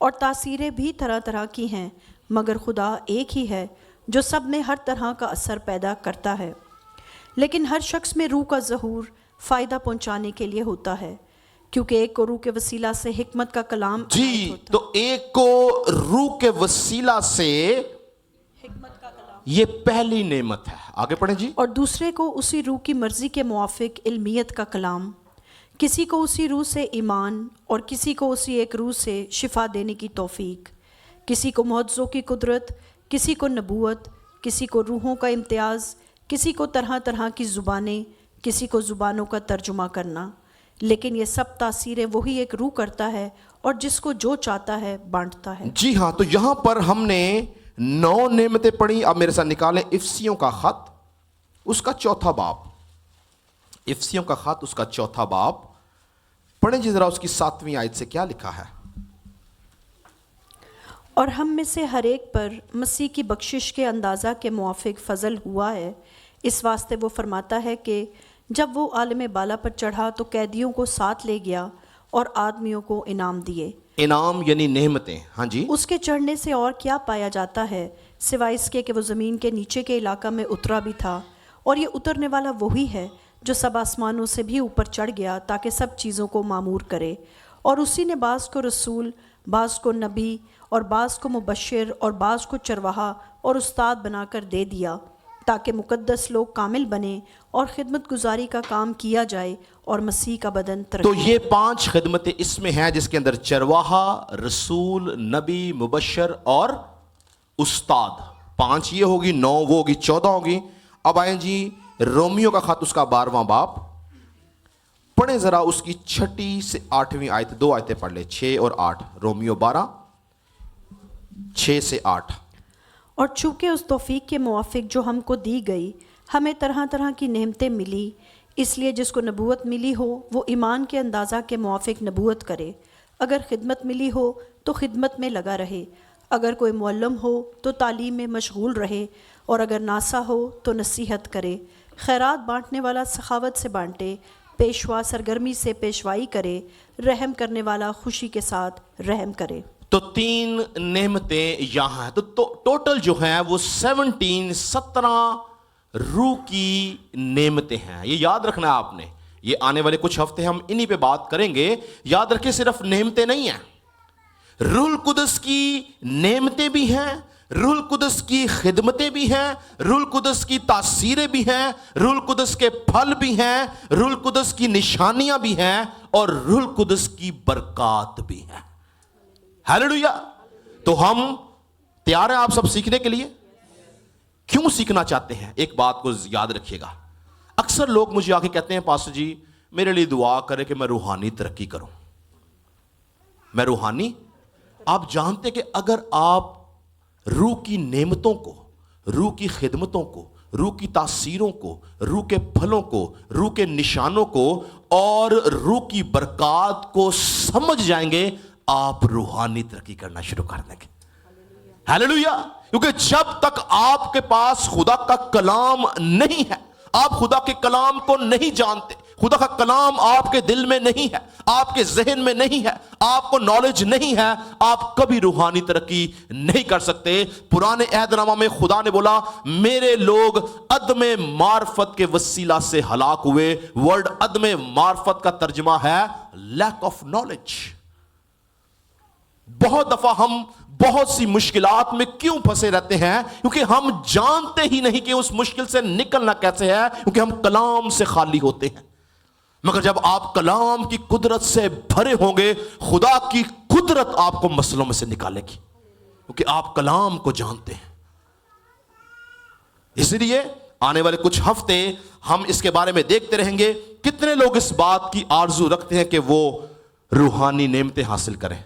اور تاثیریں بھی طرح طرح کی ہیں، مگر خدا ایک ہی ہے جو سب میں ہر طرح کا اثر پیدا کرتا ہے، لیکن ہر شخص میں روح کا ظہور فائدہ پہنچانے کے لیے ہوتا ہے، کیونکہ ایک کو روح کے وسیلہ سے حکمت کا کلام عنایت جی، ہوتا تو ایک کو روح کے وسیلہ سے حکمت کا کلام، یہ پہلی نعمت ہے. آگے پڑھیں جی. اور دوسرے کو اسی روح کی مرضی کے موافق علمیت کا کلام، کسی کو اسی روح سے ایمان، اور کسی کو اسی ایک روح سے شفا دینے کی توفیق، کسی کو معجزوں کی قدرت، کسی کو نبوت، کسی کو روحوں کا امتیاز، کسی کو طرح طرح کی زبانیں، کسی کو زبانوں کا ترجمہ کرنا. لیکن یہ سب تاثیریں وہی ایک روح کرتا ہے، اور جس کو جو چاہتا ہے بانٹتا ہے. جی ہاں، تو یہاں پر ہم نے 9 نعمتیں پڑھی. اب میرے ساتھ نکالیں افسیوں کا خط، اس کا 4تھا باب. افسیوں کا خط اس کا 4تھا باب پڑھیں جی ذرا، اس کی 7ویں آیت سے کیا لکھا ہے. اور ہم میں سے ہر ایک پر مسیح کی بخشش کے اندازہ کے موافق فضل ہوا ہے، اس واسطے وہ فرماتا ہے کہ جب وہ عالم بالا پر چڑھا تو قیدیوں کو ساتھ لے گیا اور آدمیوں کو انعام دیے. انعام یعنی نعمتیں. ہاں جی. اس کے چڑھنے سے اور کیا پایا جاتا ہے سوائے اس کے کہ وہ زمین کے نیچے کے علاقہ میں اترا بھی تھا، اور یہ اترنے والا وہی ہے جو سب آسمانوں سے بھی اوپر چڑھ گیا تاکہ سب چیزوں کو معمور کرے. اور اسی نے بعض کو رسول، بعض کو نبی، اور بعض کو مبشر، اور بعض کو چرواہا اور استاد بنا کر دے دیا، تاکہ مقدس لوگ کامل بنیں اور خدمت گزاری کا کام کیا جائے اور مسیح کا بدن تو ترقی. یہ 5 خدمتیں اس میں ہیں، جس کے اندر چرواہا، رسول، نبی، مبشر اور استاد. 5 یہ ہوگی، 9 وہ ہوگی، 14 ہوگی. اب آئیں جی رومیو کا خط اس کا 12واں باب پڑھیں ذرا، اس کی 6 سے 8ویں آیت. 2 آیتیں پڑھ لیں، 6 اور 8. رومیو 12 6 سے 8. اور چونکہ اس توفیق کے موافق جو ہم کو دی گئی ہمیں طرح طرح کی نعمتیں ملی، اس لیے جس کو نبوت ملی ہو وہ ایمان کے اندازہ کے موافق نبوت کرے، اگر خدمت ملی ہو تو خدمت میں لگا رہے، اگر کوئی معلم ہو تو تعلیم میں مشغول رہے، اور اگر ناسا ہو تو نصیحت کرے. خیرات بانٹنے والا سخاوت سے بانٹے، پیشوا سرگرمی سے پیشوائی کرے، رحم کرنے والا خوشی کے ساتھ رحم کرے. تو 3 نعمتیں یہاں ہیں. تو ٹوٹل جو ہیں وہ 17 روح کی نعمتیں ہیں. یہ یاد رکھنا ہے آپ نے. یہ آنے والے کچھ ہفتے ہم انہی پہ بات کریں گے. یاد رکھیں صرف نعمتیں نہیں ہیں، روح القدس کی نعمتیں بھی ہیں، روح القدس کی خدمتیں بھی ہیں، روح القدس کی تاثیریں بھی ہیں، روح القدس کے پھل بھی ہیں، روح القدس کی نشانیاں بھی ہیں، اور روح القدس کی برکات بھی ہیں. ہیلیلویا. تو ہم تیار ہیں آپ سب سیکھنے کے لیے. کیوں سیکھنا چاہتے ہیں؟ ایک بات کو یاد رکھیے گا. اکثر لوگ مجھے آ کے کہتے ہیں پاسٹر جی میرے لیے دعا کرے کہ میں روحانی ترقی کروں. میں روحانی، آپ جانتے کہ اگر آپ روح کی نعمتوں کو، روح کی خدمتوں کو، روح کی تاثیروں کو، روح کے پھلوں کو، روح کے نشانوں کو اور روح کی برکات کو سمجھ جائیں گے، آپ روحانی ترقی کرنا شروع کر دیں گے. ہیلیلویا. کیونکہ جب تک آپ کے پاس خدا کا کلام نہیں ہے، آپ خدا کے کلام کو نہیں جانتے، خدا کا کلام آپ کے دل میں نہیں ہے، آپ کے ذہن میں نہیں ہے، آپ کو نالج نہیں ہے، آپ کبھی روحانی ترقی نہیں کر سکتے. پرانے عہد نامہ میں خدا نے بولا میرے لوگ عدم معرفت کے وسیلہ سے ہلاک ہوئے. ورڈ عدم معرفت کا ترجمہ ہے لیک آف نالج. بہت دفعہ ہم بہت سی مشکلات میں کیوں پھنسے رہتے ہیں؟ کیونکہ ہم جانتے ہی نہیں کہ اس مشکل سے نکلنا کیسے ہے، کیونکہ ہم کلام سے خالی ہوتے ہیں. مگر جب آپ کلام کی قدرت سے بھرے ہوں گے، خدا کی قدرت آپ کو مسئلوں میں سے نکالے گی، کیونکہ آپ کلام کو جانتے ہیں. اس لیے آنے والے کچھ ہفتے ہم اس کے بارے میں دیکھتے رہیں گے کتنے لوگ اس بات کی آرزو رکھتے ہیں کہ وہ روحانی نعمتیں حاصل کریں.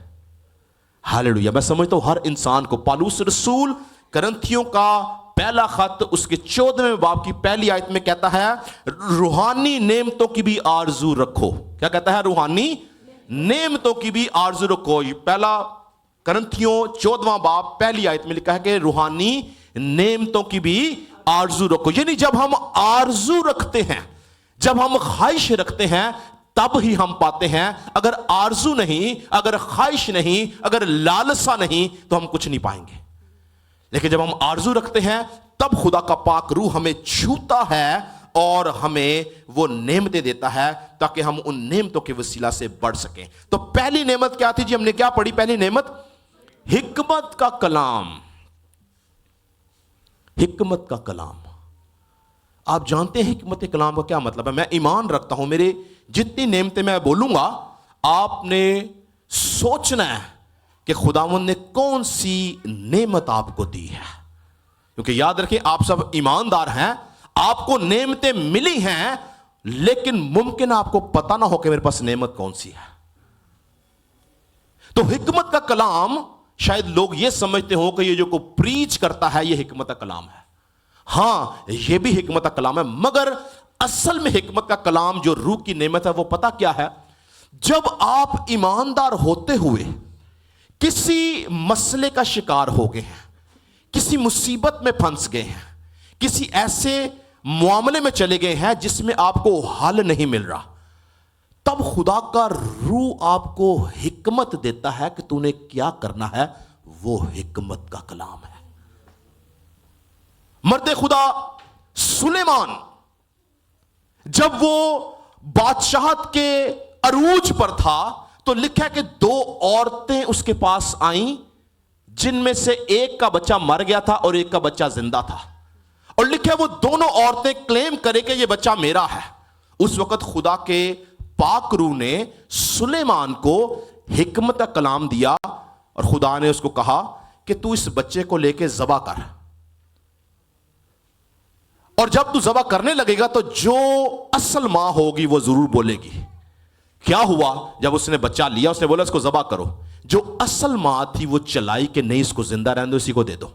ہاللویا. میں سمجھتا ہوں ہر انسان کو. پالوس رسول کرنتھیوں کا پہلا خط اس کے 14ویں باب کی پہلی آیت میں کہتا ہے روحانی نعمتوں کی بھی آرزو رکھو. کیا کہتا ہے؟ روحانی نعمتوں کی بھی آرزو رکھو. یہ پہلا کرنتھیوں 14واں باب پہلی آیت میں لکھا ہے کہ روحانی نعمتوں کی بھی آرزو رکھو. یعنی جب ہم آرزو رکھتے ہیں، جب ہم خواہش رکھتے ہیں، تب ہی ہم پاتے ہیں. اگر آرزو نہیں, اگر خواہش نہیں, اگر لالسا نہیں, تو ہم کچھ نہیں پائیں گے. لیکن جب ہم آرزو رکھتے ہیں تب خدا کا پاک روح ہمیں چھوتا ہے اور ہمیں وہ نعمتیں دیتا ہے تاکہ ہم ان نعمتوں کے وسیلہ سے بڑھ سکیں. تو پہلی نعمت کیا تھی جی؟ ہم نے کیا پڑھی پہلی نعمت؟ حکمت کا کلام. حکمت کا کلام. آپ جانتے ہیں حکمت کلام کا کیا مطلب ہے؟ میں ایمان رکھتا ہوں میرے جتنی نعمتیں میں بولوں گا آپ نے سوچنا ہے کہ خداوند نے کون سی نعمت آپ کو دی ہے. کیونکہ یاد رکھیں آپ سب ایماندار ہیں, آپ کو نعمتیں ملی ہیں لیکن ممکن آپ کو پتہ نہ ہو کہ میرے پاس نعمت کون سی ہے. تو حکمت کا کلام شاید لوگ یہ سمجھتے ہو کہ یہ جو کو پریچ کرتا ہے یہ حکمت کا کلام ہے. ہاں یہ بھی حکمت کا کلام ہے, مگر اصل میں حکمت کا کلام جو روح کی نعمت ہے وہ پتہ کیا ہے؟ جب آپ ایماندار ہوتے ہوئے کسی مسئلے کا شکار ہو گئے ہیں, کسی مصیبت میں پھنس گئے ہیں, کسی ایسے معاملے میں چلے گئے ہیں جس میں آپ کو حل نہیں مل رہا, تب خدا کا روح آپ کو حکمت دیتا ہے کہ تو نے کیا کرنا ہے. وہ حکمت کا کلام ہے. مرد خدا سلیمان جب وہ بادشاہت کے عروج پر تھا تو لکھا ہے کہ 2 عورتیں اس کے پاس آئیں جن میں سے ایک کا بچہ مر گیا تھا اور ایک کا بچہ زندہ تھا, اور لکھا ہے وہ دونوں عورتیں کلیم کرے کہ یہ بچہ میرا ہے. اس وقت خدا کے پاک روح نے سلیمان کو حکمت کا کلام دیا اور خدا نے اس کو کہا کہ تو اس بچے کو لے کے ذبح کر, اور جب تو ذبح کرنے لگے گا تو جو اصل ماں ہوگی وہ ضرور بولے گی. کیا ہوا؟ جب اس نے بچہ لیا اس نے بولا اس کو ذبح کرو. جو اصل ماں تھی وہ چلائی کہ نہیں اس کو زندہ رہنے دو, اسی کو دے دو.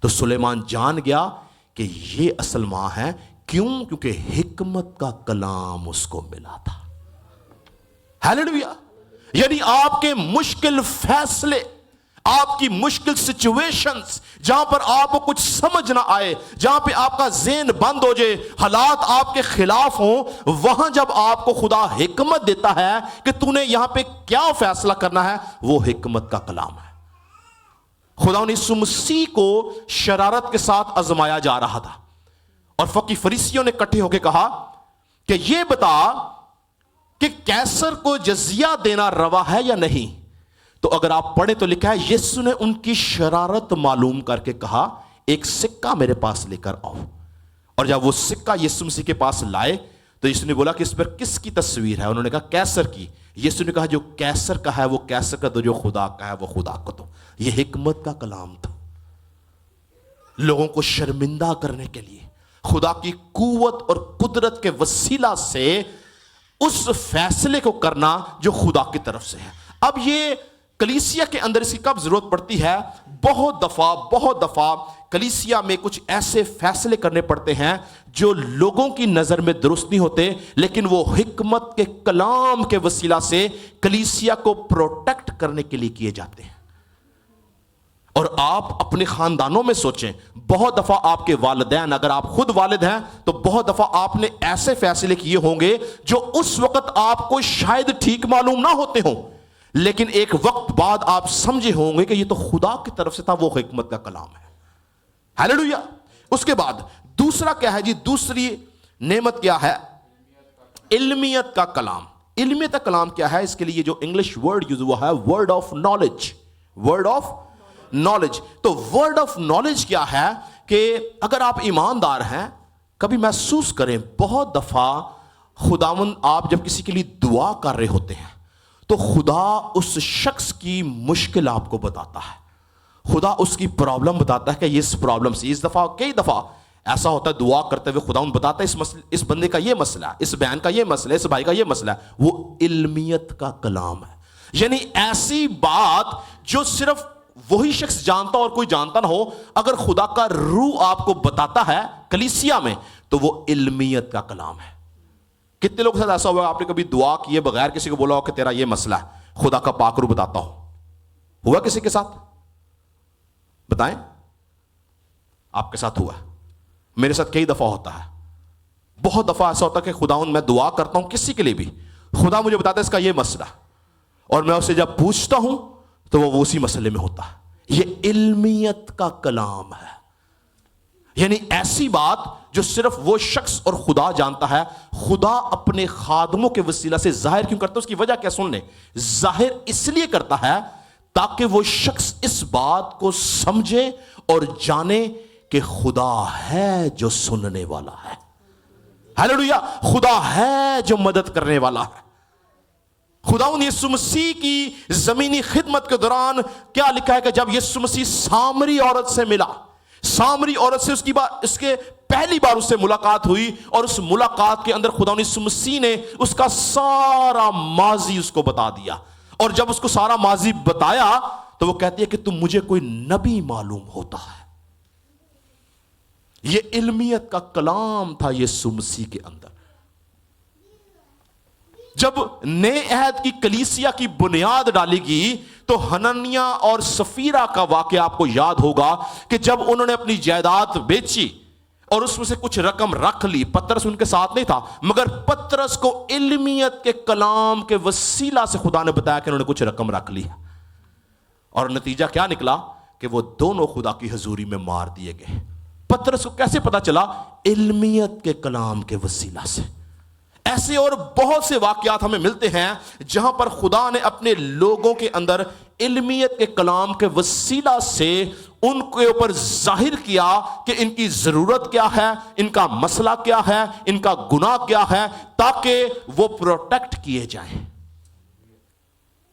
تو سلیمان جان گیا کہ یہ اصل ماں ہے. کیوں؟ کیونکہ حکمت کا کلام اس کو ملا تھا. ہیلیلویا. یعنی آپ کے مشکل فیصلے, آپ کی مشکل سچویشنز جہاں پر آپ کو کچھ سمجھ نہ آئے, جہاں پہ آپ کا ذہن بند ہو جائے, حالات آپ کے خلاف ہوں, وہاں جب آپ کو خدا حکمت دیتا ہے کہ تو نے یہاں پہ کیا فیصلہ کرنا ہے, وہ حکمت کا کلام ہے. خدا نے یسوع مسیح کو شرارت کے ساتھ آزمایا جا رہا تھا اور فقی فریسیوں نے اکٹھے ہو کے کہا کہ یہ بتا کہ کیسر کو جزیہ دینا روا ہے یا نہیں. تو اگر آپ پڑھیں تو لکھا ہے یسوع نے ان کی شرارت معلوم کر کے کہا ایک سکہ میرے پاس لے کر آؤ. اور جب وہ سکہ یسوع مسیح کے پاس لائے تو یسوع نے بولا کہ اس پر کس کی تصویر ہے؟ انہوں نے کہا کیسر کی. یسوع نے کہا جو کیسر کا ہے وہ کیسر کا دو, جو خدا کا ہے وہ خدا کو دو. یہ حکمت کا کلام تھا. لوگوں کو شرمندہ کرنے کے لیے خدا کی قوت اور قدرت کے وسیلہ سے اس فیصلے کو کرنا جو خدا کی طرف سے ہے. اب یہ کلیسیا کے اندر اس کی کب ضرورت پڑتی ہے؟ بہت دفعہ کلیسیا میں کچھ ایسے فیصلے کرنے پڑتے ہیں جو لوگوں کی نظر میں درست نہیں ہوتے, لیکن وہ حکمت کے کلام کے وسیلہ سے کلیسیا کو پروٹیکٹ کرنے کے لیے کیے جاتے ہیں. اور آپ اپنے خاندانوں میں سوچیں, بہت دفعہ آپ کے والدین, اگر آپ خود والد ہیں تو بہت دفعہ آپ نے ایسے فیصلے کیے ہوں گے جو اس وقت آپ کو شاید ٹھیک معلوم نہ ہوتے ہوں, لیکن ایک وقت بعد آپ سمجھے ہوں گے کہ یہ تو خدا کی طرف سے تھا, وہ حکمت کا کلام ہے. ہیلیلویا. اس کے بعد دوسرا کیا ہے جی؟ دوسری نعمت کیا ہے؟ علمیت کا کلام. علمیت کا کلام کیا ہے؟ اس کے لیے جو انگلش ورڈ یوز ہوا ہے word of knowledge. Word of knowledge. تو ورڈ آف نالج کیا ہے کہ اگر آپ ایماندار ہیں کبھی محسوس کریں, بہت دفعہ خداوند آپ جب کسی کے لیے دعا کر رہے ہوتے ہیں تو خدا اس شخص کی مشکل آپ کو بتاتا ہے, خدا اس کی پرابلم بتاتا ہے کہ یہ اس پرابلم سے. کئی دفعہ ایسا ہوتا ہے دعا کرتے ہوئے خدا بتاتا ہے اس بندے کا یہ مسئلہ ہے, اس بہن کا یہ مسئلہ ہے, اس بھائی کا یہ مسئلہ ہے. وہ علمیت کا کلام ہے. یعنی ایسی بات جو صرف وہی شخص جانتا اور کوئی جانتا نہ ہو, اگر خدا کا روح آپ کو بتاتا ہے کلیسیا میں تو وہ علمیت کا کلام ہے. کتنے لوگ کے ساتھ ایسا ہوا آپ نے کبھی دعا کیے بغیر کسی کو بولا ہو کہ تیرا یہ مسئلہ ہے, خدا کا پاک روح بتاتا ہو؟ ہوا کسی کے ساتھ؟ بتائیں. آپ کے ساتھ ہوا ہے, میرے ساتھ کئی دفعہ ہوتا ہے. بہت دفعہ ایسا ہوتا ہے کہ خداوند میں دعا کرتا ہوں کسی کے لیے بھی, خدا مجھے بتاتا ہے اس کا یہ مسئلہ، اور میں اسے جب پوچھتا ہوں تو وہ اسی مسئلے میں ہوتا ہے۔ یہ علمیت کا کلام ہے، یعنی ایسی بات جو صرف وہ شخص اور خدا جانتا ہے۔ خدا اپنے خادموں کے وسیلہ سے ظاہر کیوں کرتا ہے؟ اس کی وجہ کیا؟ سن لیں، ظاہر اس لیے کرتا ہے تاکہ وہ شخص اس بات کو سمجھے اور جانے کہ خدا ہے جو سننے والا ہے، ہاللیلویا، خدا ہے جو مدد کرنے والا ہے۔ خداوند یسوع مسیح کی زمینی خدمت کے دوران کیا لکھا ہے کہ جب یسوع مسیح سامری عورت سے ملا، سامری عورت سے اس کے پہلی بار اس سے ملاقات ہوئی، اور اس ملاقات کے اندر خداوند یسوع مسیح نے اس کا سارا ماضی اس کو بتا دیا، اور جب اس کو سارا ماضی بتایا تو وہ کہتی ہے کہ تم مجھے کوئی نبی معلوم ہوتا ہے۔ یہ علمیت کا کلام تھا یسوع مسیح کے اندر۔ جب نئے عہد کی کلیسیا کی بنیاد ڈالی گئی تو حنانیہ اور سفیرہ کا واقعہ آپ کو یاد ہوگا کہ جب انہوں نے اپنی جائیداد بیچی اور اس میں سے کچھ رقم رکھ لی، پترس ان کے ساتھ نہیں تھا، مگر پترس کو علمیت کے کلام کے وسیلہ سے خدا نے بتایا کہ انہوں نے کچھ رقم رکھ لی، اور نتیجہ کیا نکلا کہ وہ دونوں خدا کی حضوری میں مار دیے گئے۔ پترس کو کیسے پتا چلا؟ علمیت کے کلام کے وسیلہ سے۔ ایسے اور بہت سے واقعات ہمیں ملتے ہیں جہاں پر خدا نے اپنے لوگوں کے اندر علمیت کے کلام کے وسیلہ سے ان کے اوپر ظاہر کیا کہ ان کی ضرورت کیا ہے، ان کا مسئلہ کیا ہے، ان کا گناہ کیا ہے، تاکہ وہ پروٹیکٹ کیے جائیں۔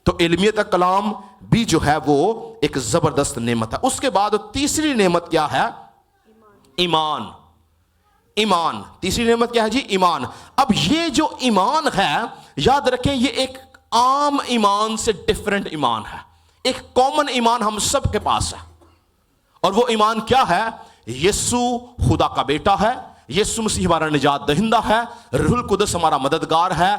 تو علمیت کا کلام بھی جو ہے وہ ایک زبردست نعمت ہے۔ اس کے بعد تیسری نعمت کیا ہے؟ ایمان۔ ایمان، تیسری نعمت کیا ہے جی؟ ایمان۔ اب یہ جو ایمان ہے، یاد رکھیں یہ ایک عام ایمان سے ڈیفرنٹ ایمان ہے۔ ایک کامن ایمان ہم سب کے پاس ہے، اور وہ ایمان کیا ہے؟ یسوع خدا کا بیٹا ہے، یسوع مسیح ہمارا نجات دہندہ ہے، روح القدس ہمارا مددگار ہے،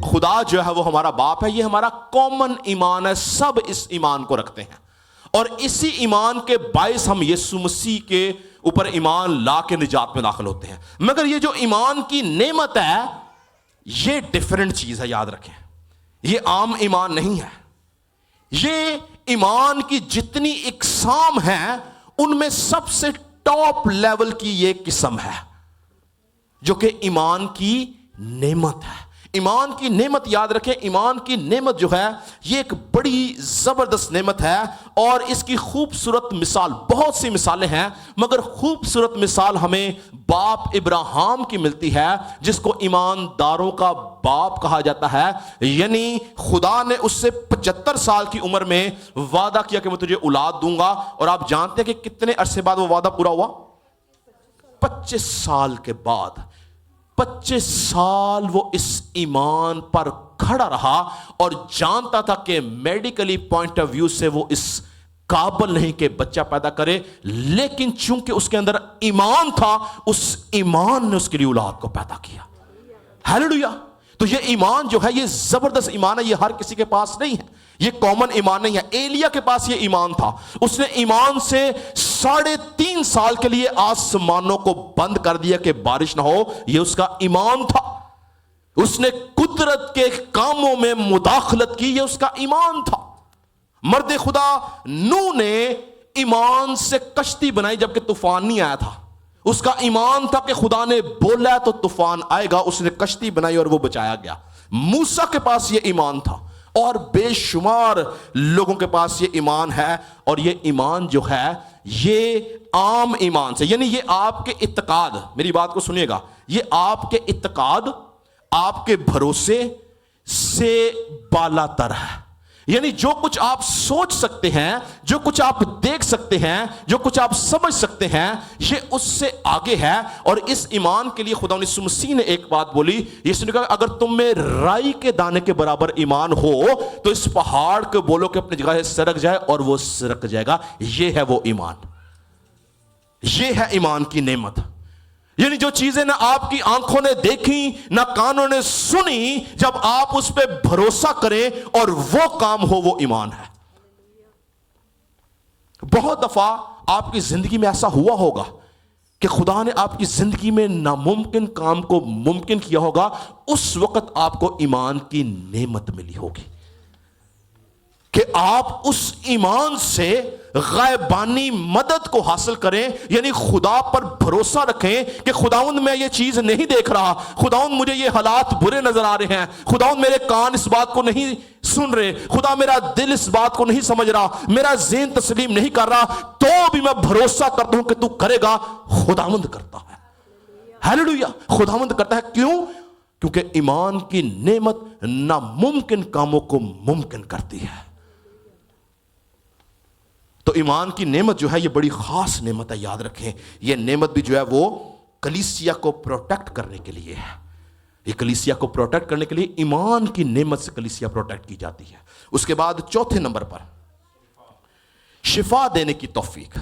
خدا جو ہے وہ ہمارا باپ ہے۔ یہ ہمارا کامن ایمان ہے، سب اس ایمان کو رکھتے ہیں، اور اسی ایمان کے باعث ہم یسوع مسیح کے اوپر ایمان لا کے نجات میں داخل ہوتے ہیں۔ مگر یہ جو ایمان کی نعمت ہے یہ ڈیفرنٹ چیز ہے، یاد رکھیں، یہ عام ایمان نہیں ہے۔ یہ ایمان کی جتنی اقسام ہیں ان میں سب سے ٹاپ لیول کی یہ قسم ہے جو کہ ایمان کی نعمت ہے۔ ایمان کی نعمت، یاد رکھیں، ایمان کی نعمت جو ہے یہ ایک بڑی زبردست نعمت ہے، اور اس کی خوبصورت مثال، بہت سی مثالیں ہیں مگر خوبصورت مثال ہمیں باپ ابراہیم کی ملتی ہے، جس کو ایمانداروں کا باپ کہا جاتا ہے۔ یعنی خدا نے اس سے 75 سال کی عمر میں وعدہ کیا کہ میں تجھے اولاد دوں گا، اور آپ جانتے ہیں کہ کتنے عرصے بعد وہ وعدہ پورا ہوا؟ 25 سال کے بعد۔ 25 سال وہ اس ایمان پر کھڑا رہا اور جانتا تھا کہ میڈیکلی پوائنٹ آف ویو سے وہ اس قابل نہیں کہ بچہ پیدا کرے، لیکن چونکہ اس کے اندر ایمان تھا، اس ایمان نے اس کے لیے اولاد کو پیدا کیا۔ ہاللیلویا۔ تو یہ ایمان جو ہے یہ زبردست ایمان ہے، یہ ہر کسی کے پاس نہیں ہے، یہ کامن ایمان نہیں ہے۔ ایلیا کے پاس یہ ایمان تھا، اس نے ایمان سے 3.5 سال کے لیے آسمانوں کو بند کر دیا کہ بارش نہ ہو، یہ اس کا ایمان تھا۔ اس نے قدرت کے کاموں میں مداخلت کی، یہ اس کا ایمان تھا۔ مرد خدا نوح نے ایمان سے کشتی بنائی جبکہ طوفان نہیں آیا تھا، اس کا ایمان تھا کہ خدا نے بولا تو طوفان آئے گا، اس نے کشتی بنائی اور وہ بچایا گیا۔ موسیٰ کے پاس یہ ایمان تھا، اور بے شمار لوگوں کے پاس یہ ایمان ہے، اور یہ ایمان جو ہے یہ عام ایمان سے، یعنی یہ آپ کے اعتقاد، میری بات کو سنیے گا، یہ آپ کے اعتقاد، آپ کے بھروسے سے بالا تر ہے۔ یعنی جو کچھ آپ سوچ سکتے ہیں، جو کچھ آپ دیکھ سکتے ہیں، جو کچھ آپ سمجھ سکتے ہیں، یہ اس سے آگے ہے۔ اور اس ایمان کے لیے خدا یسوع مسیح نے ایک بات بولی، یسوع نے کہا اگر تم میں رائی کے دانے کے برابر ایمان ہو تو اس پہاڑ کو بولو کہ اپنی جگہ سے سرک جائے، اور وہ سرک جائے گا۔ یہ ہے وہ ایمان، یہ ہے ایمان کی نعمت۔ یعنی جو چیزیں نہ آپ کی آنکھوں نے دیکھی نہ کانوں نے سنی، جب آپ اس پہ بھروسہ کریں اور وہ کام ہو، وہ ایمان ہے۔ بہت دفعہ آپ کی زندگی میں ایسا ہوا ہوگا کہ خدا نے آپ کی زندگی میں ناممکن کام کو ممکن کیا ہوگا، اس وقت آپ کو ایمان کی نعمت ملی ہوگی کہ آپ اس ایمان سے غیبانی مدد کو حاصل کریں، یعنی خدا پر بھروسہ رکھیں کہ خداوند میں یہ چیز نہیں دیکھ رہا، خداوند مجھے یہ حالات برے نظر آ رہے ہیں، خداوند میرے کان اس بات کو نہیں سن رہے، خدا میرا دل اس بات کو نہیں سمجھ رہا، میرا ذہن تسلیم نہیں کر رہا، تو بھی میں بھروسہ کرتا ہوں کہ تو کرے گا۔ خداوند کرتا ہے، ہیلیلویا، خداوند کرتا ہے۔ کیوں؟ کیونکہ ایمان کی نعمت ناممکن کاموں کو ممکن کرتی ہے۔ تو ایمان کی نعمت جو ہے یہ بڑی خاص نعمت ہے، یاد رکھیں۔ یہ نعمت بھی جو ہے وہ کلیسیا کو پروٹیکٹ کرنے کے لیے ہے۔ یہ کلیسیا کو پروٹیکٹ کرنے کے لیے ایمان کی نعمت سے کلیسیا پروٹیکٹ کی جاتی ہے۔ اس کے بعد چوتھے نمبر پر شفا دینے کی توفیق،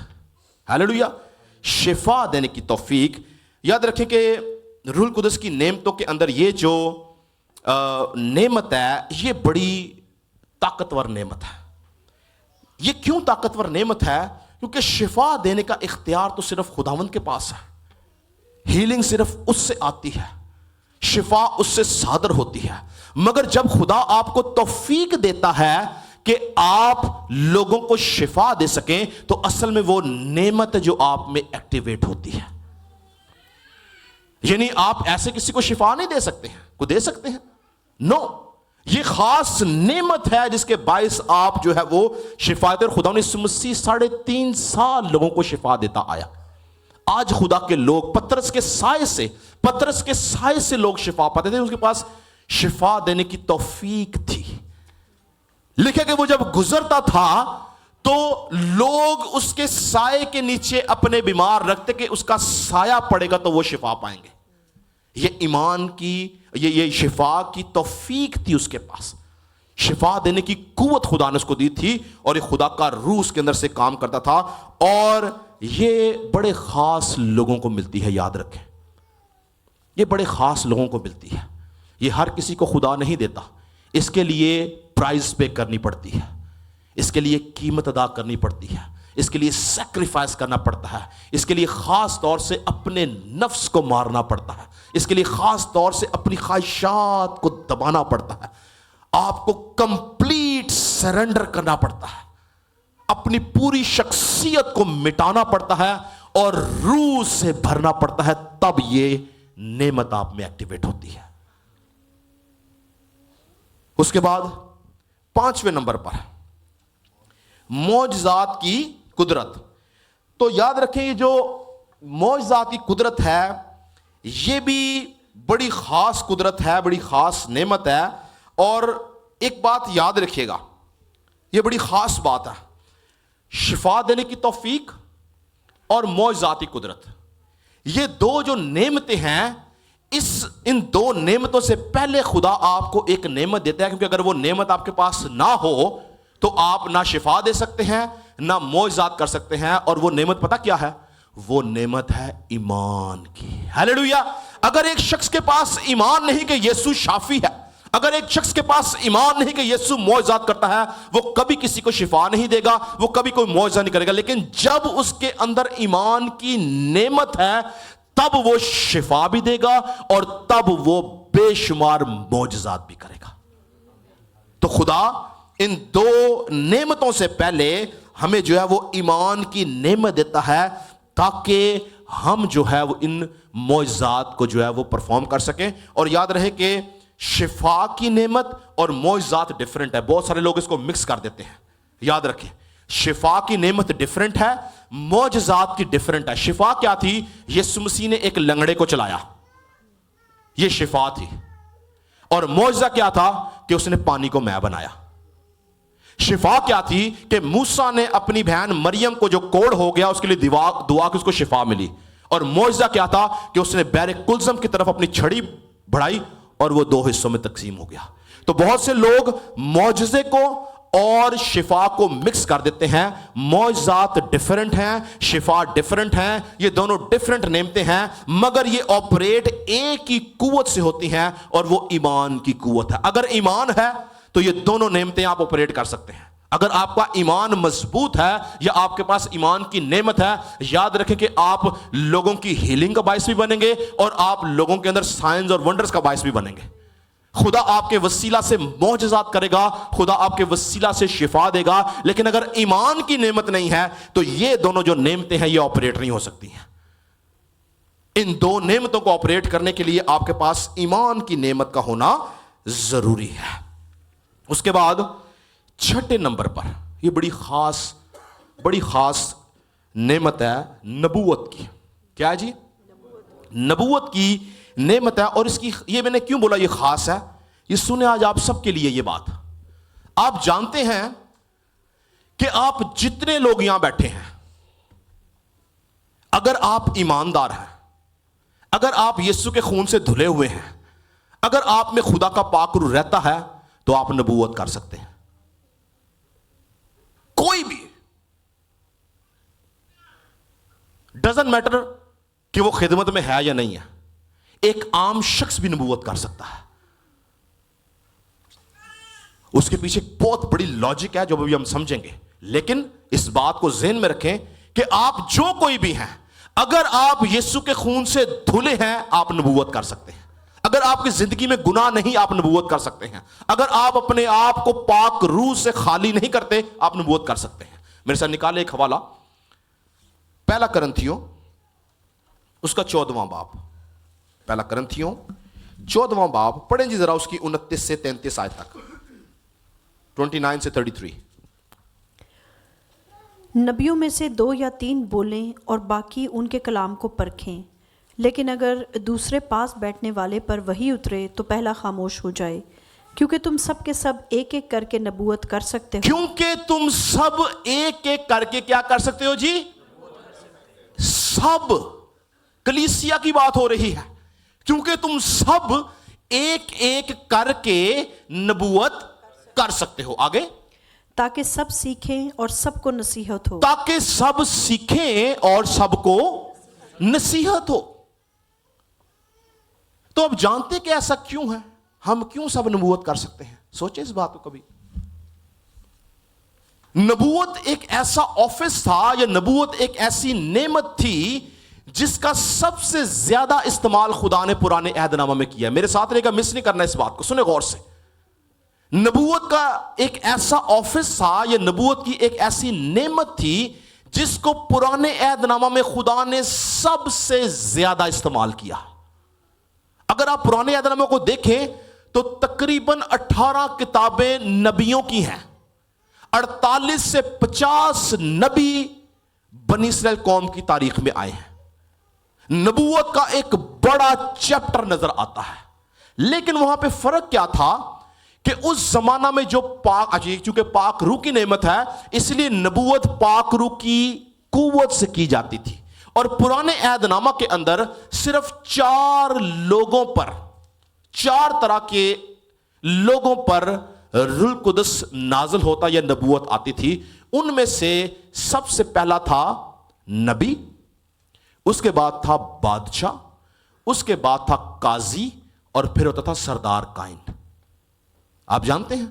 ہیلیلویا، شفا دینے کی توفیق۔ یاد رکھیں کہ روح القدس کی نعمتوں کے اندر یہ جو نعمت ہے یہ بڑی طاقتور نعمت ہے۔ یہ کیوں طاقتور نعمت ہے؟ کیونکہ شفا دینے کا اختیار تو صرف خداوند کے پاس ہے، ہیلنگ صرف اس سے آتی ہے، شفا اس سے صادر ہوتی ہے۔ مگر جب خدا آپ کو توفیق دیتا ہے کہ آپ لوگوں کو شفا دے سکیں تو اصل میں وہ نعمت جو آپ میں ایکٹیویٹ ہوتی ہے۔ یعنی آپ ایسے کسی کو شفا نہیں دے سکتے ہیں، کو دے سکتے ہیں؟ نو، یہ خاص نعمت ہے جس کے باعث آپ جو ہے وہ شفا دیتے۔ اور خدا نے یسوع مسیح 3.5 سال لوگوں کو شفا دیتا آیا۔ آج خدا کے لوگ پترس کے سائے سے لوگ شفا پاتے تھے، اس کے پاس شفا دینے کی توفیق تھی۔ لکھے کہ وہ جب گزرتا تھا تو لوگ اس کے سائے کے نیچے اپنے بیمار رکھتے کہ اس کا سایہ پڑے گا تو وہ شفا پائیں گے۔ یہ ایمان کی یہ شفا کی توفیق تھی اس کے پاس، شفا دینے کی قوت خدا نے اس کو دی تھی، اور یہ خدا کا روح اس کے اندر سے کام کرتا تھا، اور یہ بڑے خاص لوگوں کو ملتی ہے۔ یاد رکھیں، یہ بڑے خاص لوگوں کو ملتی ہے، یہ ہر کسی کو خدا نہیں دیتا۔ اس کے لیے پرائز پے کرنی پڑتی ہے، اس کے لیے قیمت ادا کرنی پڑتی ہے، اس کے لیے سیکریفائس کرنا پڑتا ہے، اس کے لیے خاص طور سے اپنے نفس کو مارنا پڑتا ہے، اس کے لیے خاص طور سے اپنی خواہشات کو دبانا پڑتا ہے، آپ کو کمپلیٹ سرنڈر کرنا پڑتا ہے، اپنی پوری شخصیت کو مٹانا پڑتا ہے اور روح سے بھرنا پڑتا ہے، تب یہ نعمت آپ میں ایکٹیویٹ ہوتی ہے۔ اس کے بعد 5ویں نمبر پر معجزات کی قدرت۔ تو یاد رکھیں یہ جو معجزات کی قدرت ہے یہ بھی بڑی خاص قدرت ہے، بڑی خاص نعمت ہے۔ اور ایک بات یاد رکھیے گا، یہ بڑی خاص بات ہے، شفا دینے کی توفیق اور معجزات کی قدرت، یہ دو جو نعمتیں ہیں، ان دو نعمتوں سے پہلے خدا آپ کو ایک نعمت دیتا ہے، کیونکہ اگر وہ نعمت آپ کے پاس نہ ہو تو آپ نہ شفا دے سکتے ہیں نہ معجزات کر سکتے ہیں۔ اور وہ نعمت پتہ کیا ہے؟ وہ نعمت ہے ایمان کی، ہیلیلویا۔ اگر ایک شخص کے پاس ایمان نہیں کہ یسوع شافی ہے، اگر ایک شخص کے پاس ایمان نہیں کہ یسوع معجزات کرتا ہے، وہ کبھی کسی کو شفا نہیں دے گا، وہ کبھی کوئی معجزہ نہیں کرے گا۔ لیکن جب اس کے اندر ایمان کی نعمت ہے تب وہ شفا بھی دے گا اور تب وہ بے شمار معجزات بھی کرے گا۔ تو خدا ان دو نعمتوں سے پہلے ہمیں جو ہے وہ ایمان کی نعمت دیتا ہے تاکہ ہم جو ہے وہ ان معجزات کو جو ہے وہ پرفارم کر سکیں۔ اور یاد رہے کہ شفا کی نعمت اور معجزات ڈیفرنٹ ہے، بہت سارے لوگ اس کو مکس کر دیتے ہیں۔ یاد رکھیں، شفا کی نعمت ڈیفرنٹ ہے، معجزات کی ڈیفرنٹ ہے۔ شفا کیا تھی؟ یسوع مسیح نے ایک لنگڑے کو چلایا، یہ شفا تھی۔ اور معجزہ کیا تھا؟ کہ اس نے پانی کو مے بنایا۔ شفا کیا تھی؟ کہ موسیٰ نے اپنی بہن مریم کو جو کوڑ ہو گیا اس کے لیے دعا کی، اس کو شفا ملی۔ اور معجزہ کیا تھا؟ کہ اس نے بحر کلزم کی طرف اپنی چھڑی بڑھائی اور وہ 2 حصوں میں تقسیم ہو گیا۔ تو بہت سے لوگ معجزے کو اور شفا کو مکس کر دیتے ہیں۔ معجزات ڈیفرنٹ ہیں، شفا ڈیفرنٹ ہیں، یہ دونوں ڈیفرنٹ نعمتیں ہیں، مگر یہ آپریٹ ایک ہی قوت سے ہوتی ہیں اور وہ ایمان کی قوت ہے۔ اگر ایمان ہے تو یہ دونوں نعمتیں آپ آپریٹ کر سکتے ہیں۔ اگر آپ کا ایمان مضبوط ہے یا آپ کے پاس ایمان کی نعمت ہے, یاد رکھیں کہ آپ لوگوں کی ہیلنگ کا باعث بھی بنیں گے اور آپ لوگوں کے اندر سائنز اور ونڈرز کا باعث بھی بنیں گے. خدا آپ کے وسیلہ سے معجزات کرے گا, خدا آپ کے وسیلہ سے شفا دے گا, لیکن اگر ایمان کی نعمت نہیں ہے تو یہ دونوں جو نعمتیں ہیں یہ آپریٹ نہیں ہو سکتی ہیں. ان دو نعمتوں کو آپریٹ کرنے کے لیے آپ کے پاس ایمان کی نعمت کا ہونا ضروری ہے. اس کے بعد چھٹے نمبر پر یہ بڑی خاص نعمت ہے نبوت کی. کیا ہے جی؟ نبوت کی نعمت ہے. اور اس کی یہ میں نے کیوں بولا یہ خاص ہے, یہ سنیں آج آپ سب کے لیے یہ بات. آپ جانتے ہیں کہ آپ جتنے لوگ یہاں بیٹھے ہیں, اگر آپ ایماندار ہیں, اگر آپ یسوع کے خون سے دھلے ہوئے ہیں, اگر آپ میں خدا کا پاک روح رہتا ہے تو آپ نبوت کر سکتے ہیں. کوئی بھی, ڈزنٹ میٹر کہ وہ خدمت میں ہے یا نہیں ہے, ایک عام شخص بھی نبوت کر سکتا ہے. اس کے پیچھے بہت بڑی لاجک ہے جو ابھی ہم سمجھیں گے, لیکن اس بات کو ذہن میں رکھیں کہ آپ جو کوئی بھی ہیں, اگر آپ یسوع کے خون سے دھلے ہیں آپ نبوت کر سکتے ہیں. اگر آپ کی زندگی میں گناہ نہیں آپ نبوت کر سکتے ہیں. اگر آپ اپنے آپ کو پاک روح سے خالی نہیں کرتے آپ نبوت کر سکتے ہیں. میرے ساتھ نکالے ایک حوالہ, پہلا کرنتھیوں اس کا 14واں باب, پہلا کرنتھیوں 14واں باب پڑھیں جی ذرا اس کی 29 سے 33 آیت تک, 29 سے 33. نبیوں میں سے 2 یا 3 بولیں اور باقی ان کے کلام کو پرکھیں, لیکن اگر دوسرے پاس بیٹھنے والے پر وحی اترے تو پہلا خاموش ہو جائے, کیونکہ تم سب کے سب ایک ایک کر کے نبوت کر سکتے ہو. کیونکہ تم سب ایک ایک کر کے کیا کر سکتے ہو جی؟ سب, کلیسیا کی بات ہو رہی ہے. کیونکہ تم سب ایک ایک کر کے نبوت کر سکتے ہو. آگے, تاکہ سب سیکھیں اور سب کو نصیحت ہو. تاکہ سب سیکھیں اور سب کو نصیحت ہو. تو اب جانتے کہ ایسا کیوں ہے, ہم کیوں سب نبوت کر سکتے ہیں؟ سوچیں اس بات کو کبھی. نبوت ایک ایسا آفس تھا یا نبوت ایک ایسی نعمت تھی جس کا سب سے زیادہ استعمال خدا نے پرانے عہد نامہ میں کیا. میرے ساتھ رہے گا, مس نہیں کرنا اس بات کو, سنیں غور سے. نبوت کا ایک ایسا آفس تھا یا نبوت کی ایک ایسی نعمت تھی جس کو پرانے عہد نامہ میں خدا نے سب سے زیادہ استعمال کیا. اگر آپ پرانے عہد نامہ کو دیکھیں تو تقریباً 18 کتابیں نبیوں کی ہیں. 48 سے 50 نبی بنی اسرائیل قوم کی تاریخ میں آئے ہیں. نبوت کا ایک بڑا چیپٹر نظر آتا ہے. لیکن وہاں پہ فرق کیا تھا کہ اس زمانہ میں جو چونکہ پاک روح کی نعمت ہے اس لیے نبوت پاک روح کی قوت سے کی جاتی تھی. اور پرانے عہد نامہ کے اندر صرف 4 لوگوں پر, 4 طرح کے لوگوں پر روح القدس نازل ہوتا یا نبوت آتی تھی. ان میں سے سب سے پہلا تھا نبی, اس کے بعد تھا بادشاہ, اس کے بعد تھا قاضی, اور پھر ہوتا تھا سردار کائن. آپ جانتے ہیں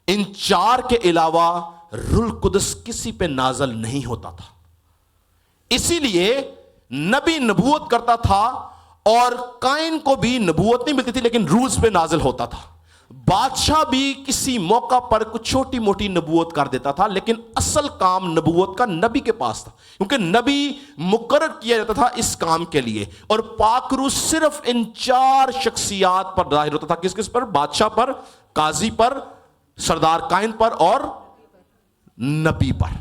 ان 4 کے علاوہ روح القدس کسی پہ نازل نہیں ہوتا تھا. اسی لیے نبی نبوت کرتا تھا اور کائن کو بھی نبوت نہیں ملتی تھی لیکن روح پہ نازل ہوتا تھا. بادشاہ بھی کسی موقع پر کچھ چھوٹی موٹی نبوت کر دیتا تھا لیکن اصل کام نبوت کا نبی کے پاس تھا, کیونکہ نبی مقرر کیا جاتا تھا اس کام کے لیے. اور پاک روح صرف ان 4 شخصیات پر ظاہر ہوتا تھا. کس کس پر؟ بادشاہ پر, قاضی پر, سردار کائن پر اور نبی پر.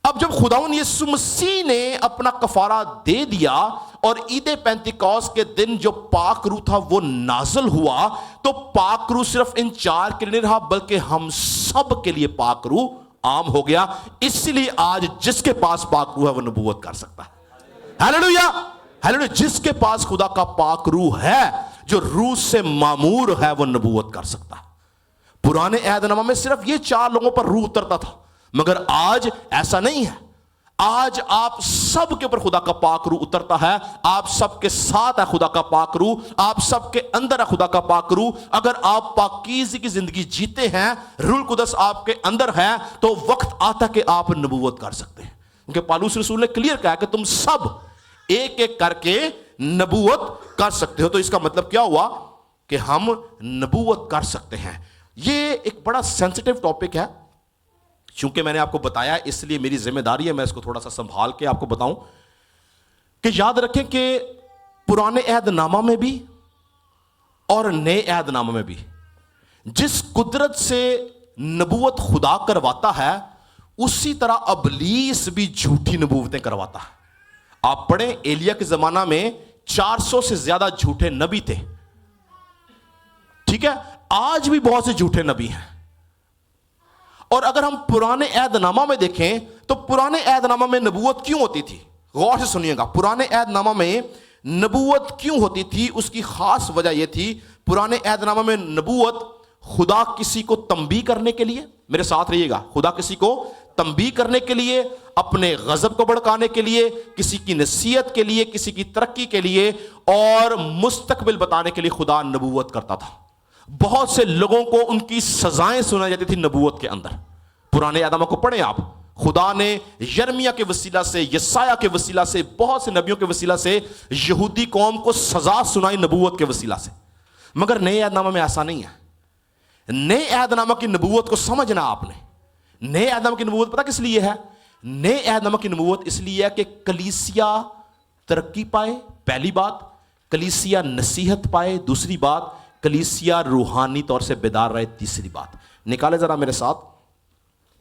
اب جب خداوند یسوع مسیح نے اپنا کفارہ دے دیا اور عید پینتیکوس کے دن جو پاک روح تھا وہ نازل ہوا, تو پاک روح صرف ان 4 کے لیے نہیں رہا بلکہ ہم سب کے لیے پاک روح عام ہو گیا. اس لیے آج جس کے پاس پاک روح ہے وہ نبوت کر سکتا ہے. Hallelujah, hallelujah. جس کے پاس خدا کا پاک روح ہے, جو روح سے معمور ہے, وہ نبوت کر سکتا ہے. پرانے عہد نامہ میں صرف یہ 4 لوگوں پر روح اترتا تھا, مگر آج ایسا نہیں ہے. آج آپ سب کے اوپر خدا کا پاک روح اترتا ہے, آپ سب کے ساتھ ہے خدا کا پاک روح, آپ سب کے اندر ہے خدا کا پاک روح. اگر آپ پاکیزگی کی زندگی جیتے ہیں, روح القدس آپ کے اندر ہے, تو وقت آتا کہ آپ نبوت کر سکتے ہیں. کیونکہ پالوس رسول نے کلیئر کہا کہ تم سب ایک ایک کر کے نبوت کر سکتے ہو. تو اس کا مطلب کیا ہوا کہ ہم نبوت کر سکتے ہیں. یہ ایک بڑا سینسٹیو ٹاپک ہے, چونکہ میں نے آپ کو بتایا اس لیے میری ذمہ داری ہے میں اس کو تھوڑا سا سنبھال کے آپ کو بتاؤں. کہ یاد رکھیں کہ پرانے عہد نامہ میں بھی اور نئے عہد نامہ میں بھی جس قدرت سے نبوت خدا کرواتا ہے, اسی طرح ابلیس بھی جھوٹی نبوتیں کرواتا ہے. آپ پڑھیں ایلیا کے زمانہ میں 400 سے زیادہ جھوٹے نبی تھے. ٹھیک ہے, آج بھی بہت سے جھوٹے نبی ہیں. اور اگر ہم پرانے عہد نامہ میں دیکھیں تو پرانے عہد نامہ میں نبوت کیوں ہوتی تھی؟ غور سے سنیے گا. پرانے عہد نامہ میں نبوت کیوں ہوتی تھی؟ اس کی خاص وجہ یہ تھی, پرانے عہد نامہ میں نبوت خدا کسی کو تنبیہ کرنے کے لیے, میرے ساتھ رہیے گا, خدا کسی کو تنبیہ کرنے کے لیے, اپنے غضب کو بھڑکانے کے لیے, کسی کی نصیحت کے لیے, کسی کی ترقی کے لیے اور مستقبل بتانے کے لیے خدا نبوت کرتا تھا. بہت سے لوگوں کو ان کی سزائیں سنائی جاتی تھی نبوت کے اندر. پرانے آدموں کو پڑھیں آپ, خدا نے یرمیہ کے وسیلہ سے, یسایہ کے وسیلہ سے, بہت سے نبیوں کے وسیلہ سے یہودی قوم کو سزا سنائی نبوت کے وسیلہ سے. مگر نئے عہد نامہ میں ایسا نہیں ہے. نئے عہد نامہ کی نبوت کو سمجھنا آپ نے. نئے عہد نامہ کی نبوت پتہ کس لیے ہے؟ نئے عہد نامہ کی نبوت اس لیے ہے کہ کلیسیا ترقی پائے, پہلی بات. کلیسیا نصیحت پائے, دوسری بات. کلیسیا روحانی طور سے بیدار رہے, تیسری بات. نکالے ذرا میرے ساتھ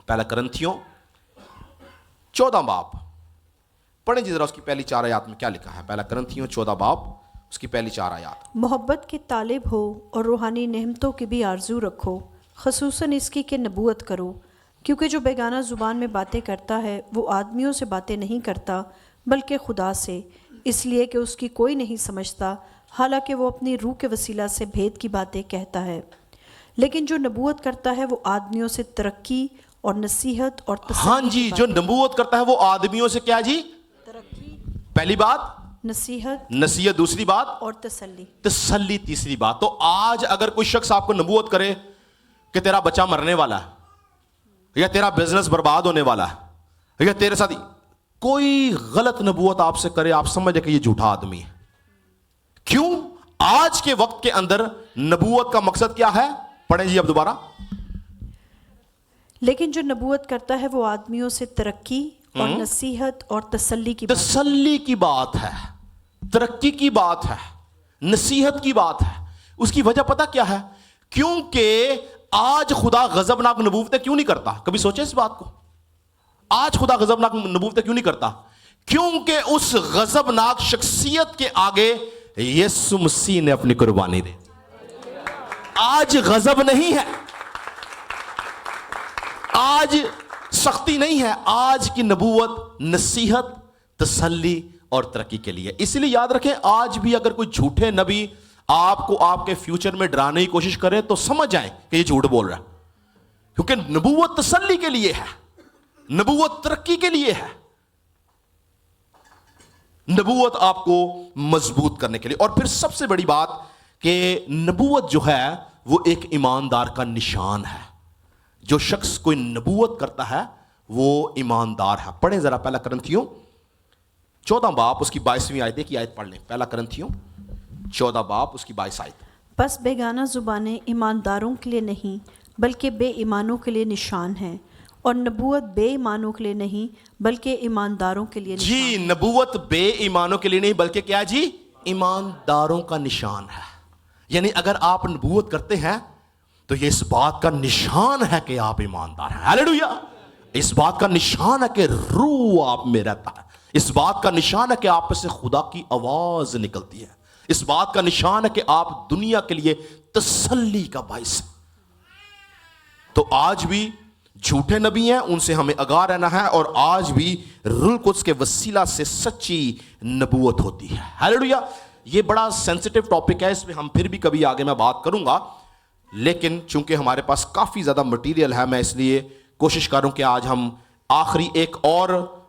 پہلا کرنتھیوں 14 باب پڑھیں جی ذرا, اس کی پہلی 4 آیات میں کیا لکھا ہے. پہلا کرنتھیوں 14 باب اس کی پہلی 4 آیات. محبت کے طالب ہو اور روحانی نعمتوں کی بھی آرزو رکھو, خصوصاً اس کی کہ نبوت کرو, کیونکہ جو بیگانہ زبان میں باتیں کرتا ہے وہ آدمیوں سے باتیں نہیں کرتا بلکہ خدا سے, اس لیے کہ اس کی کوئی نہیں سمجھتا, حالانکہ وہ اپنی روح کے وسیلہ سے بھید کی باتیں کہتا ہے. لیکن جو نبوت کرتا ہے وہ آدمیوں سے ترقی اور نصیحت اور تسلی. ہاں جی, جو نبوت کرتا ہے وہ آدمیوں سے کیا جی؟ ترقی, پہلی بات نصیحت, دوسری بات اور تسلی, تیسری بات. تو آج اگر کوئی شخص آپ کو نبوت کرے کہ تیرا بچہ مرنے والا ہے, یا تیرا بزنس برباد ہونے والا ہے, یا تیرے ساتھ کوئی غلط نبوت آپ سے کرے, آپ سمجھے کہ یہ جھوٹا آدمی ہے. کیوں؟ آج کے وقت کے اندر نبوت کا مقصد کیا ہے؟ پڑھیں جی اب دوبارہ. لیکن جو نبوت کرتا ہے وہ آدمیوں سے ترقی اور نصیحت اور تسلی کی بات. تسلی کی بات ہے, ترقی کی بات ہے, نصیحت کی بات ہے. اس کی وجہ پتہ کیا ہے؟ کیونکہ آج خدا غضبناک نبوتیں کیوں نہیں کرتا؟ کبھی سوچے اس بات کو؟ آج خدا غضبناک نبوتیں کیوں نہیں کرتا؟ کیونکہ اس غضبناک شخصیت کے آگے یسوع مسیح نے اپنی قربانی دی. آج غضب نہیں ہے, آج سختی نہیں ہے, آج کی نبوت نصیحت, تسلی اور ترقی کے لیے. اس لیے یاد رکھیں, آج بھی اگر کوئی جھوٹے نبی آپ کو آپ کے فیوچر میں ڈرانے کی کوشش کرے تو سمجھ جائیں کہ یہ جھوٹ بول رہا ہے. کیونکہ نبوت تسلی کے لیے ہے, نبوت ترقی کے لیے ہے, نبوت آپ کو مضبوط کرنے کے لیے. اور پھر سب سے بڑی بات کہ نبوت جو ہے وہ ایک ایماندار کا نشان ہے. جو شخص کوئی نبوت کرتا ہے وہ ایماندار ہے. پڑھیں ذرا پہلا کرنتھیوں 14 باب اس کی 22ویں آیت, ایک آیت پڑھ لیں. پہلا کرنتھیوں 14 باب اس کی 22 آیت. پس بیگانہ زبانیں ایمانداروں کے لیے نہیں بلکہ بے ایمانوں کے لیے نشان ہیں, اور نبوت بے ایمانوں کے لیے نہیں بلکہ ایمانداروں کے لیے نشان. جی, نبوت بے ایمانوں کے لیے نہیں بلکہ کیا جی؟ ایمانداروں کا نشان ہے. یعنی اگر آپ نبوت کرتے ہیں تو یہ اس بات کا نشان ہے کہ آپ ایماندار ہیں. ہاللیلویا. اس بات کا نشان ہے کہ روح آپ میں رہتا ہے. اس بات کا نشان ہے کہ آپ سے خدا کی آواز نکلتی ہے. اس بات کا نشان ہے کہ آپ دنیا کے لیے تسلی کا باعث ہیں. تو آج بھی جھوٹے نبی ہیں, ان سے ہمیں آگاہ رہنا ہے, اور آج بھی روح القدس کے وسیلہ سے سچی نبوت ہوتی ہے. ہاللیلویا. یہ بڑا سینسٹیو ٹاپک ہے, اس میں ہم پھر بھی کبھی آگے میں بات کروں گا, لیکن چونکہ ہمارے پاس کافی زیادہ مٹیریل ہے, میں اس لیے کوشش کروں کہ آج ہم آخری ایک اور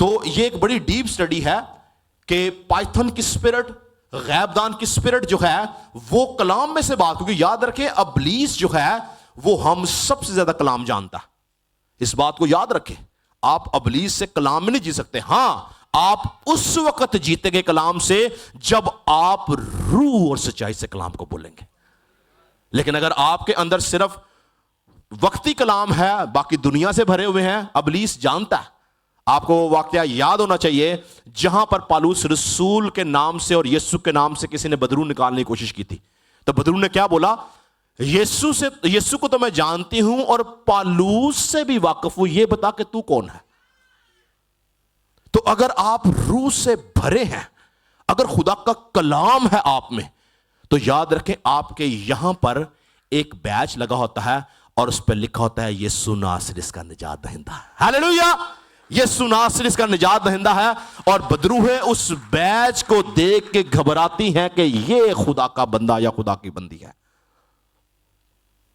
تو یہ ایک بڑی ڈیپ سٹڈی ہے کہ پائتھن کی اسپرٹ، غیب دان کی اسپرٹ جو ہے وہ کلام میں سے بات، کیونکہ یاد رکھیں ابلیس جو ہے وہ ہم سب سے زیادہ کلام جانتا ہے. اس بات کو یاد رکھیں، آپ ابلیس سے کلام میں نہیں جی سکتے. ہاں آپ اس وقت جیتے گے کلام سے جب آپ روح اور سچائی سے کلام کو بولیں گے. لیکن اگر آپ کے اندر صرف وقتی کلام ہے، باقی دنیا سے بھرے ہوئے ہیں، ابلیس جانتا ہے. آپ کو واقعہ یاد ہونا چاہیے جہاں پر پالوس رسول کے نام سے اور یسوع کے نام سے کسی نے بدرو نکالنے کی کوشش کی تھی، تو بدرو نے کیا بولا؟ یسوع کو تو میں جانتی ہوں اور پالوس سے بھی واقف ہوں، یہ بتا کہ تو کون ہے. تو اگر آپ روح سے بھرے ہیں، اگر خدا کا کلام ہے آپ میں، تو یاد رکھیں آپ کے یہاں پر ایک بیچ لگا ہوتا ہے اور اس پہ لکھا ہوتا ہے یسوع ناصری اس کا نجات دہندہ ہے. ہاللیلویا! یسوع ناصری اس کا نجات دہندہ ہے. اور بدروہیں اس بیچ کو دیکھ کے گھبراتی ہیں کہ یہ خدا کا بندہ یا خدا کی بندی ہے.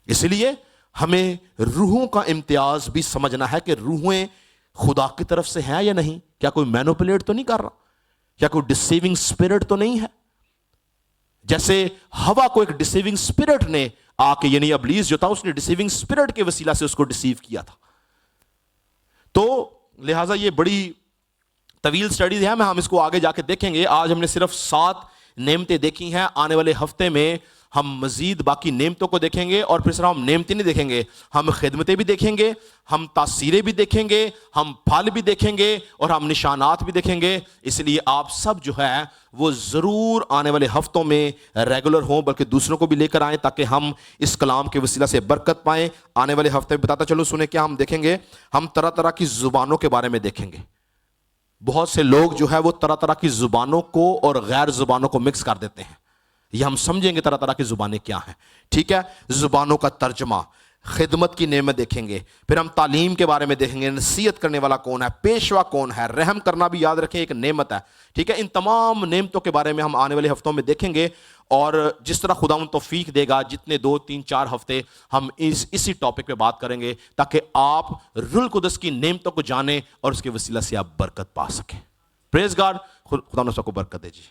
اس لیے ہمیں روحوں کا امتیاز بھی سمجھنا ہے کہ روحیں خدا کی طرف سے ہیں یا نہیں. کیا کوئی مینوپولیٹ تو نہیں کر رہا؟ کیا کوئی ڈسیونگ اسپرٹ تو نہیں ہے؟ جیسے ہوا کو ایک ڈسیونگ اسپرٹ نے آ کے، یعنی ابلیس جو تھا اس نے ڈسیونگ اسپرٹ کے وسیلہ سے اس کو ڈسیو کیا تھا. تو لہٰذا یہ بڑی طویل سٹڈیز ہے، ہم اس کو آگے جا کے دیکھیں گے. آج ہم نے صرف 7 نعمتیں دیکھی ہیں. آنے والے ہفتے میں ہم مزید باقی نعمتوں کو دیکھیں گے، اور پھر صرف ہم نعمتیں نہیں دیکھیں گے، ہم خدمتیں بھی دیکھیں گے، ہم تاثیریں بھی دیکھیں گے، ہم پھل بھی دیکھیں گے، اور ہم نشانات بھی دیکھیں گے. اس لیے آپ سب جو ہے وہ ضرور آنے والے ہفتوں میں ریگولر ہوں، بلکہ دوسروں کو بھی لے کر آئیں تاکہ ہم اس کلام کے وسیلہ سے برکت پائیں. آنے والے ہفتے میں بتاتا چلو، سنیں کیا ہم دیکھیں گے. ہم طرح طرح کی زبانوں کے بارے میں دیکھیں گے. بہت سے لوگ جو ہے وہ طرح طرح کی زبانوں کو اور غیر زبانوں کو مکس کر دیتے ہیں. یہ ہم سمجھیں گے طرح طرح کی زبانیں کیا ہیں. ٹھیک ہے، زبانوں کا ترجمہ، خدمت کی نعمت دیکھیں گے. پھر ہم تعلیم کے بارے میں دیکھیں گے، نصیحت کرنے والا کون ہے، پیشوا کون ہے، رحم کرنا بھی یاد رکھیں ایک نعمت ہے. ٹھیک ہے، ان تمام نعمتوں کے بارے میں ہم آنے والے ہفتوں میں دیکھیں گے. اور جس طرح خداوند توفیق دے گا، جتنے 2 3 4 ہفتے ہم اسی ٹاپک پہ بات کریں گے تاکہ آپ روح القدس کی نعمتوں کو جانیں اور اس کے وسیلہ سے آپ برکت پا سکیں. پریز گاڈ. خدا نے سب کو برکت دے جی.